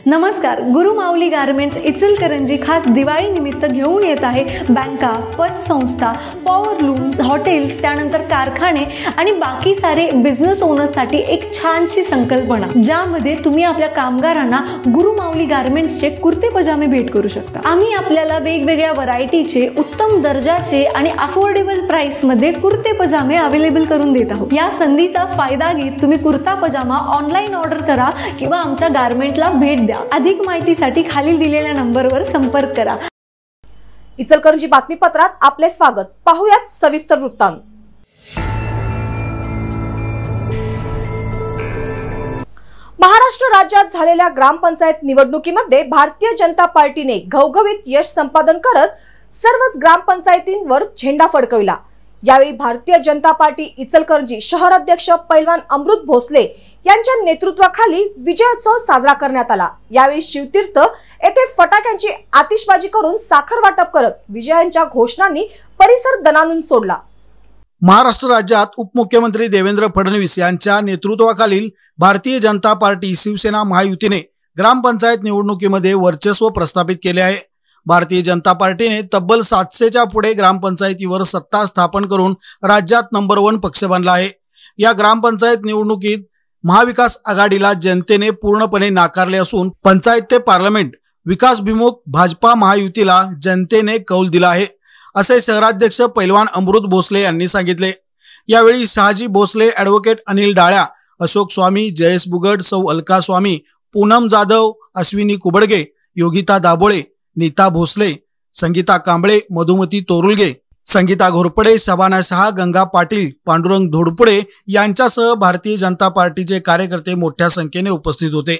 नमस्कार. गुरुमाऊली गारमेंट्स इचलकरंजी खास दिवाळी निमित्त घेऊन येत आहे बँका, पतसंस्था, पॉवर लूम्स, हॉटेल्स, त्यानंतर कारखाने आणि बाकी सारे बिझनेस ओनर्ससाठी एक छानशी संकल्पना, ज्यामध्ये तुम्ही आपल्या कामगारांना गुरुमाऊली गारमेंट्सचे कुर्ते पजामे भेट करू शकता. आम्ही आपल्याला वेगवेगळ्या व्हरायटीचे, उत्तम दर्जाचे आणि अफोर्डेबल प्राइस मध्ये कुर्ते पजामे अवेलेबल करून देत आहोत. या संधीचा फायदा घेत तुम्ही कुर्ता पजामा ऑनलाईन ऑर्डर करा किंवा आमच्या गारमेंटला भेट द्या. अधिक माहितीसाठी खालील दिलेल्या नंबरवर संपर्क करा. इचलकरंजी बातमीपत्रात आपले स्वागत. पाहूयात सविस्तर वृत्तांत. महाराष्ट्र राज्यात झालेल्या ग्रामपंचायत निवडणुकीमध्ये भारतीय जनता पार्टीने घवघवीत यश संपादन करत सर्वच ग्रामपंचायतींवर झेंडा फडकविला. यावेळी भारतीय जनता पार्टी इचलकरंजी शहर अध्यक्ष पैलवान अमृत भोसले यांच्या नेतृत्वाखाली विजयोत्सव साजरा करण्यात आला. यावेळी शिवतीर्थ येथे फटाक्यांची आतिषबाजी करून साखर वाटप करत विजयांच्या घोषणांनी परिसर दणाणून सोडला. महाराष्ट्र राज्यात उपमुख्यमंत्री देवेंद्र फडणवीस यांच्या नेतृत्वाखालील भारतीय जनता पार्टी शिवसेना महायुतीने ग्रामपंचायत निवडणुकीमध्ये वर्चस्व प्रस्थापित केले आहे. भारतीय जनता पार्टीने तब्बल 700च्या पुढे ग्रामपंचायतीवर सत्ता स्थापन करून राज्यात नंबर 1 पक्ष बनला आहे. या ग्रामपंचायत निवडणुकीत महाविकास आघाडीला जनतेने पूर्णपणे नाकारले असून पंचायत ते पार्लमेंट विकासभिमुख भाजपा महायुतीला जनतेने कौल दिला आहे, असे शहराध्यक्ष पैलवान अमृत भोसले यांनी सांगितले. यावेळी शहाजी भोसले, ॲडव्होकेट अनिल डाळ्या, अशोक स्वामी, जयेश बुगड, सौ अलका स्वामी, पूनम जाधव, अश्विनी कुबडगे, योगिता दाभोळे, नीता भोसले, संगीता कांबळे, मधुमती तोरुलगे, संगीता घोरपडे, शबाना शहा, गंगा पाटील, पांडुरंग धोडपुडे यांच्यासह भारतीय जनता पार्टीचे कार्यकर्ते मोठ्या संख्येने उपस्थित होते.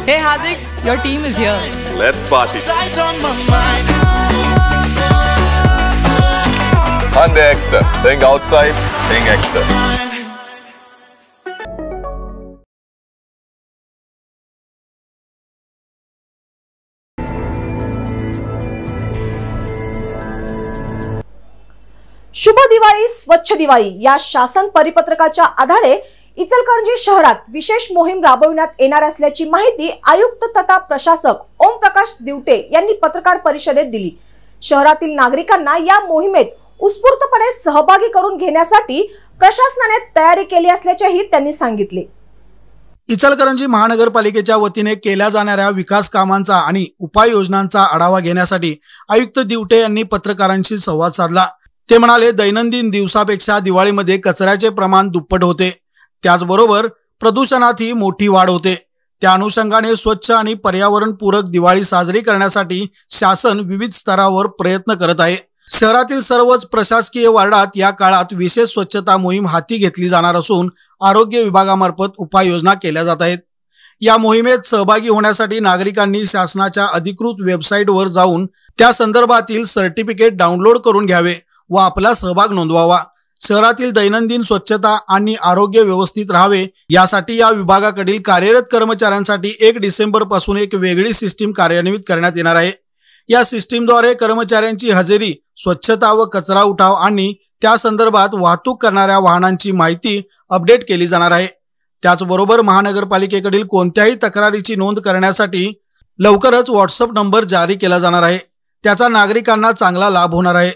Hey Hardik, your team is here. Let's party. Hyundai Extra. Think outside, think extra. शुभ दिवाळी स्वच्छ दिवाळी या शासन परिपत्रकाच्या आधारे इचलकरंजी शहरात विशेष मोहीम राबविण्यात येणार असल्याची माहिती आयुक्त तथा प्रशासक ओम प्रकाश दिवटे यांनी पत्रकार परिषदेत दिली. शहरातील नागरिकांना या मोहिमेत उत्स्फूर्तपणे सहभागी करून घेण्यासाठी प्रशासनाने तयारी केली असल्याचेही त्यांनी सांगितले. इचलकरंजी महानगरपालिकेच्या वतीने केल्या जाणाऱ्या विकास कामांचा आणि उपाययोजनांचा आढावा घेण्यासाठी आयुक्त दिवटे यांनी पत्रकारांशी संवाद साधला. ते म्हणाले, दैनंदिन दिवसापेक्षा दिवाळीमध्ये कचऱ्याचे प्रमाण दुप्पट होते, त्याचबरोबर प्रदूषणातही मोठी वाढ होते. त्या अनुषंगाने स्वच्छ आणि पर्यावरणपूरक दिवाळी साजरी करण्यासाठी शासन विविध स्तरावर प्रयत्न करत आहे. शहरातील सर्वच प्रशासकीय वार्डात या काळात विशेष स्वच्छता मोहीम हाती घेतली जाणार असून आरोग्य विभागामार्फत उपाययोजना केल्या जात आहेत. या मोहिमेत सहभागी होण्यासाठी नागरिकांनी शासनाच्या अधिकृत वेबसाईटवर जाऊन त्या संदर्भातील सर्टिफिकेट डाउनलोड करून घ्यावे व आपला सहभाग नोंदवावा. शहरातील दैनंदिन स्वच्छता आणि आरोग्य व्यवस्थित राहावे यासाठी या विभागाकडील कार्यरत कर्मचाऱ्यांसाठी 1 डिसेंबर पासून एक वेगळी सिस्टीम कार्यान्वित करण्यात येणार आहे. या सिस्टीमद्वारे कर्मचाऱ्यांची हजेरी, स्वच्छता व कचरा उठाव आणि त्या संदर्भात वाहतूक करणाऱ्या वाहनांची माहिती अपडेट केली जाणार आहे. त्याचबरोबर महानगरपालिकेकडील कोणत्याही तक्रारीची नोंद करण्यासाठी लवकरच व्हॉट्सअप नंबर जारी केला जाणार आहे. त्याचा नागरिकांना चांगला लाभ होणार आहे.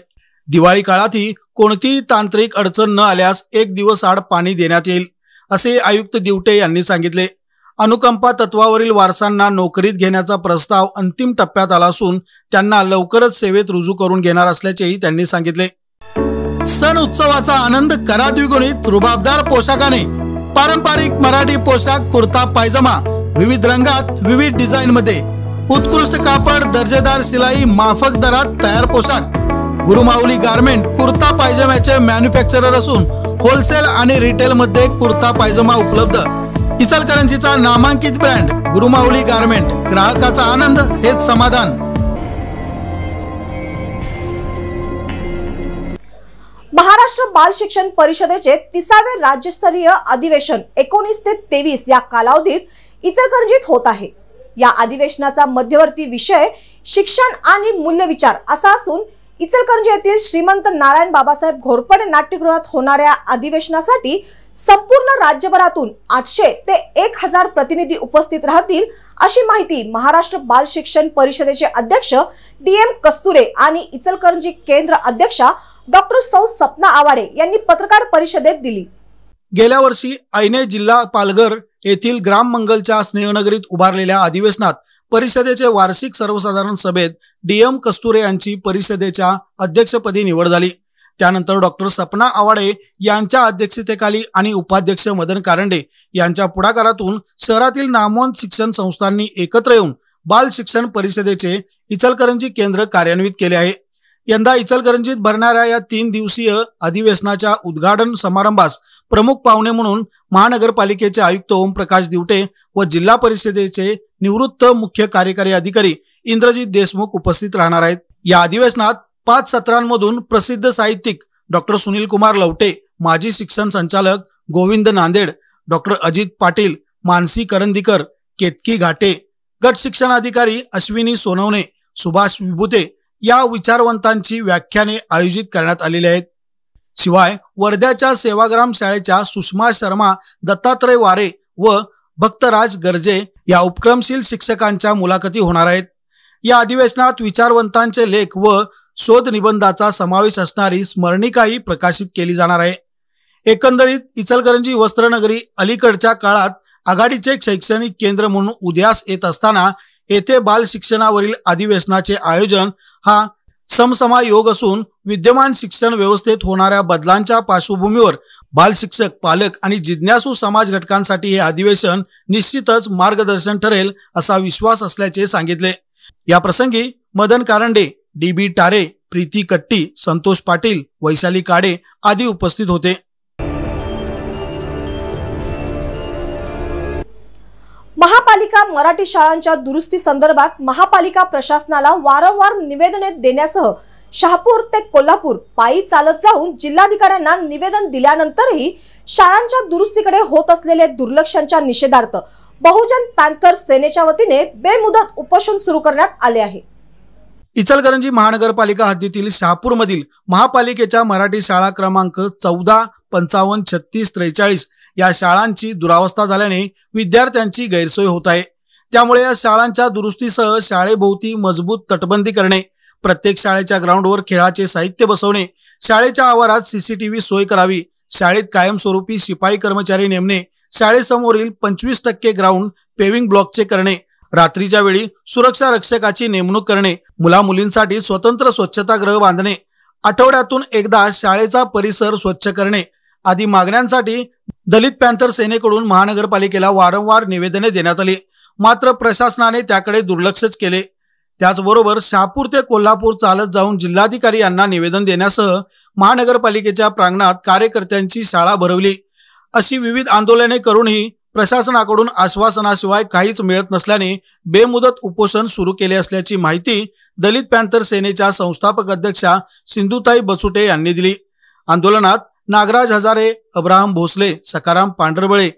दिवाळी काळातही कोणतीही तांत्रिक अडचण न आल्यास 1 दिवस आड पाणी देण्यात येईल, असे आयुक्त दिवटे यांनी सांगितले. अनुकंपा तत्वावरील वारसांना नोकरीत घेण्याचा प्रस्ताव अंतिम टप्प्यात आला असून त्यांना लवकरच सेवेत रुजू करून घेणार असल्याचेही त्यांनी सांगितले. सण उत्सवाचा आनंद करा द्विगुणित रुबाबदार पोशाखाने. पारंपरिक मराठी पोशाख, कुर्ता पायजमा विविध रंगात, विविध डिझाईन मध्ये, उत्कृष्ट कापड, दर्जेदार शिलाई, माफक दरात तयार पोशाख. गुरुमाऊली गारमेंट कुर्ता पायजम्याचे मॅन्युफॅक्चरर असून होलसेल आणि रिटेल मध्ये कुर्ता पायजमा उपलब्ध. इचलकरंजीचा नामांकित ब्रँड गुरुमाऊली गारमेंट. ग्राहकाचा आनंद हेच समाधान. बाल शिक्षण परिषदेचे 30वे राज्यस्तरीय अधिवेशन 19 ते 23 या कालावधीत इचलकरंजीत होत आहे। या अधिवेशनाचा मध्यवर्ती विषय शिक्षण आणि मूल्यविचार असा असून इचलकरंजी येथील श्रीमंत नारायण बाबासाहेब घोरपडे नाट्यगृहात होणाऱ्या अधिवेशनासाठी संपूर्ण राज्यभरातून 800 ते 1000 प्रतिनिधी उपस्थित राहतील अशी माहिती महाराष्ट्र बाल शिक्षण परिषदेचे अध्यक्ष DM कस्तुरे आणि इचलकरंजी केंद्र अध्यक्षा डॉक्टर सौ सपना आवाडे यांनी पत्रकार परिषदेत दिली। गेल्या वर्षी ऐने जिल्हा पालघर येथील ग्राम मंगलच्या स्नेहनगरीत उभारलेल्या अधिवेशनात परिषदेचे वार्षिक सर्वसाधारण सभेत DM कस्तुरे यांची परिषदेच्या अध्यक्षपदी निवड झाली। त्यानंतर डॉक्टर सपना आवाडे यांच्या अध्यक्षतेखाली आणि उपाध्यक्ष मदन कारंडे यांच्या पुढाकारातून शहरातील नामवंत शिक्षण संस्थांनी एकत्र येऊन बाल शिक्षण परिषदेचे इचलकरंजी केंद्र कार्यान्वित केले आहे। यंदा इचलकरंजीत भरणाऱ्या या 3 दिवसीय अधिवेशनाच्या उद्घाटन समारंभास प्रमुख पाहुणे म्हणून महानगरपालिकेचे आयुक्त ओमप्रकाश दिवटे व जिल्हा परिषदेचे निवृत्त मुख्य कार्यकारी अधिकारी इंद्रजित देशमुख उपस्थित राहणार आहेत। या अधिवेशनात 5 सत्रांमधून प्रसिद्ध साहित्यिक डॉक्टर सुनील कुमार लवटे, माजी शिक्षण संचालक गोविंद नांदेड, डॉक्टर अजित पाटील, मानसी करंदीकर, केतकी घाटे, गट शिक्षण अधिकारी अश्विनी सोनवणे, सुभाष विभूते या विचारवंतांची व्याख्याने आयोजित करण्यात आलेली आहेत। शिवाय वर्ध्याच्या सेवाग्राम शाळेच्या सुषमा शर्मा, दत्तात्रय वारे व भक्तराज गर्जे या उपक्रमशील शिक्षकांच्या मुलाखती होणार आहेत। या अधिवेशनात विचारवंतांचे लेख व शोध निबंधाचा समावेश असणारी स्मरणिकाही प्रकाशित केली जाणार आहे। एकंदरीत इचलकरंजी वस्त्रनगरी अलीकडच्या काळात आघाडीचे शैक्षणिक केंद्र म्हणून उदयास येत असताना येथे बाल शिक्षणावरील अधिवेशनाचे आयोजन हा समसमायोग असून विद्यमान शिक्षण व्यवस्थेत होणाऱ्या बदलांच्या पार्श्वभूमीवर बाल शिक्षक, पालक आणि जिज्ञासू समाज घटकांसाठी हे अधिवेशन निश्चितच मार्गदर्शन ठरेल असा विश्वास असल्याचे सांगितले। या प्रसंगी मदन कारंडे, DB टारे, प्रीती कट्टी, संतोष पाटील, वैशाली काडे आदी उपस्थित होते। महापालिका मराठी शाळांच्या दुरुस्ती संदर्भात महापालिका प्रशासनाला वारंवार निवेदने देण्यासह शहापूर ते कोल्हापूर पायी चालत जाऊन जिल्हाधिकाऱ्यांना निवेदन दिल्यानंतरही शाळांच्या दुरुस्तीकडे होत असलेले दुर्लक्षांच्या निषेधार्थ बहुजन पॅन्थर सेनेच्या वतीने बेमुदत उपोषण सुरू करण्यात आले आहे। इचलकरंजी महानगरपालिका हद्दीतील शहापूरमधील महापालिकेच्या मराठी शाळा क्रमांक 14, 55, 36, 43 या शाळांची दुरावस्था झाल्याने विद्यार्थ्यांची गैरसोय होत आहे। त्यामुळे या शाळांच्या दुरुस्तीसह शाळेभोवती मजबूत तटबंदी करणे, प्रत्येक शाळेच्या ग्राउंडवर खेळाचे साहित्य बसवणे, शाळेच्या आवारात CCTV सोय करावी, शाळेत कायमस्वरूपी शिपाई कर्मचारी नेमणे, शाळेसमोरील 25% ग्राउंड पेविंग ब्लॉकचे करणे, रात्रीच्या वेळी सुरक्षा रक्षकाची नेमणूक करणे, मुला-मुलींसाठी स्वतंत्र स्वच्छतागृह बांधणे, आठवड्यातून एकदा शाळेचा परिसर स्वच्छ करणे आदी मागण्यांसाठी दलित पॅन्थर सेनेकडून महानगरपालिकेला वारंवार निवेदने देण्यात आली। मात्र प्रशासनाने त्याकडे दुर्लक्षच केले। त्याचबरोबर शहापूर ते कोल्हापूर चालत जाऊन जिल्हाधिकारी यांना निवेदन देण्यासह महानगरपालिकेच्या प्रांगणात कार्यकर्त्यांची शाळा भरवली। अशी विविध आंदोलने करूनही प्रशासनाकडून आश्वासनाशिवाय काहीच मिळत नसल्याने बेमुदत उपोषण सुरू केले असल्याची माहिती दलित पॅन्थर सेनेच्या संस्थापक अध्यक्षा सिंधुताई बचुटे यांनी दिली। आंदोलनात नागराज हजारे, अब्राहम भोसले, सकाराम पांढरबळे,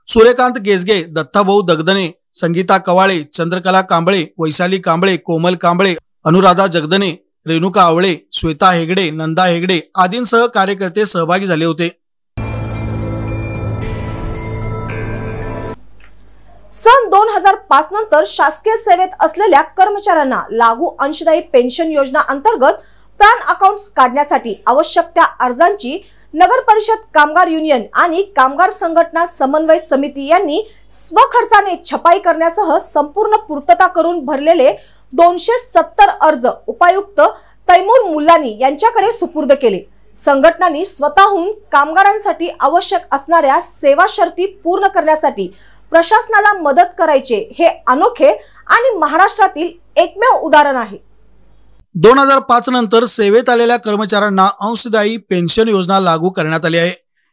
सूर्यकांत गेजगे, दत्ताभाऊ दगदणे, संगीता कवाळे, चंद्रकला कांबळे, वैशाली कांबळे, कोमल कांबळे, अनुराधा जगदने, रेणुका आवळे, श्वेता हेगडे, नंदा हेगडे आदींसह कार्यकर्ते सहभागी झाले होते। सन 2005 नंतर शासकीय सेवेत असलेल्या कर्मचाऱ्यांना लागू अंशदायी पेन्शन योजना अंतर्गत प्राण अकाउंट्स काढण्यासाठी आवश्यक त्या अर्जांची नगर परिषद कामगार युनियन आणि कामगार संघटना समन्वय समिती यांनी स्वखर्चाने छपाई करण्यासह संपूर्ण पूर्तता करून भरलेले 270 अर्ज उपायुक्त तैमूर मुल्लानी यांच्याकडे सुपूर्द केले। संघटनांनी स्वतःहून कामगारांसाठी आवश्यक असणाऱ्या सेवा शर्ती पूर्ण करण्यासाठी प्रशासनाला मदत करायचे हे अनोखे आणि महाराष्ट्रातील एकमेव उदाहरण आहे। 2005 नंतर सेवेत आलेल्या कर्मचाऱ्यांना अंशदायी पेन्शन योजना लागू करण्यात आली आहे।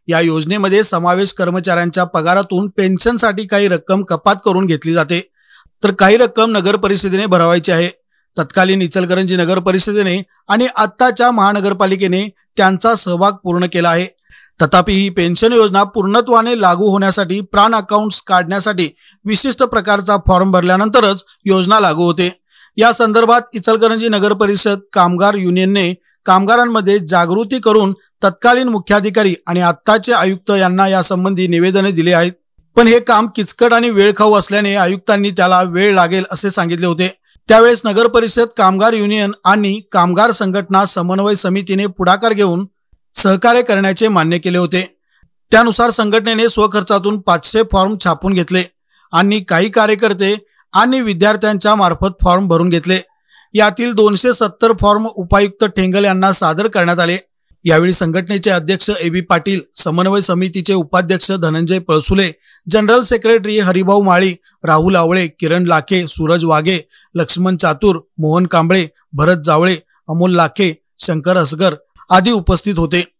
या योजनेमध्ये समावेश कर्मचाऱ्यांच्या पगारातून पेन्शनसाठी काही रक्कम कपात करून घेतली जाते, तर काही रक्कम नगर परिषदेने भरवायची आहे। तत्कालीन इचलकरंजी नगर परिषदेने आणि आत्ताच्या महानगरपालिकेने त्यांचा सहभाग पूर्ण केला आहे. तथापि ही पेन्शन योजना पूर्णत्वाने लागू होण्यासाठी प्राण अकाउंट्स काढण्यासाठी विशिष्ट प्रकारचा फॉर्म भरल्यानंतरच योजना लागू होते. या संदर्भात इचलकरंजी नगर परिषद कामगार युनियनने कामगारांमध्ये जागृती करून तत्कालीन मुख्याधिकारी आणि आत्ताचे आयुक्त यांना यासंबंधी निवेदने दिली आहेत. पण हे काम किचकट आणि वेळखाऊ असल्याने आयुक्तांनी त्याला वेळ लागेल असे सांगितले होते. त्यावेळेस नगर परिषद कामगार युनियन आणि कामगार संघटना समन्वय समितीने पुढाकार घेऊन सहकार्य करण्याचे मान्य केले होते. त्यानुसार संघटनेने स्वखर्चातून 500 फॉर्म छापून घेतले आणि काही कार्यकर्ते आणि विद्यार्थ्यांच्या मार्फत फॉर्म भरून घेतले. यातील 270 फॉर्म उपायुक्त ठेंगल यांना सादर करण्यात आले. यावेळी संघटनेचे अध्यक्ष AB पाटील, समन्वय समितीचे उपाध्यक्ष धनंजय पळसुले, जनरल सेक्रेटरी हरिभाऊ माळी, राहुल आवळे, किरण लाखे, सूरज वाघे, लक्ष्मण चातुर, मोहन कांबळे, भरत जावळे, अमोल लाखे, शंकर असगर आदी उपस्थित होते.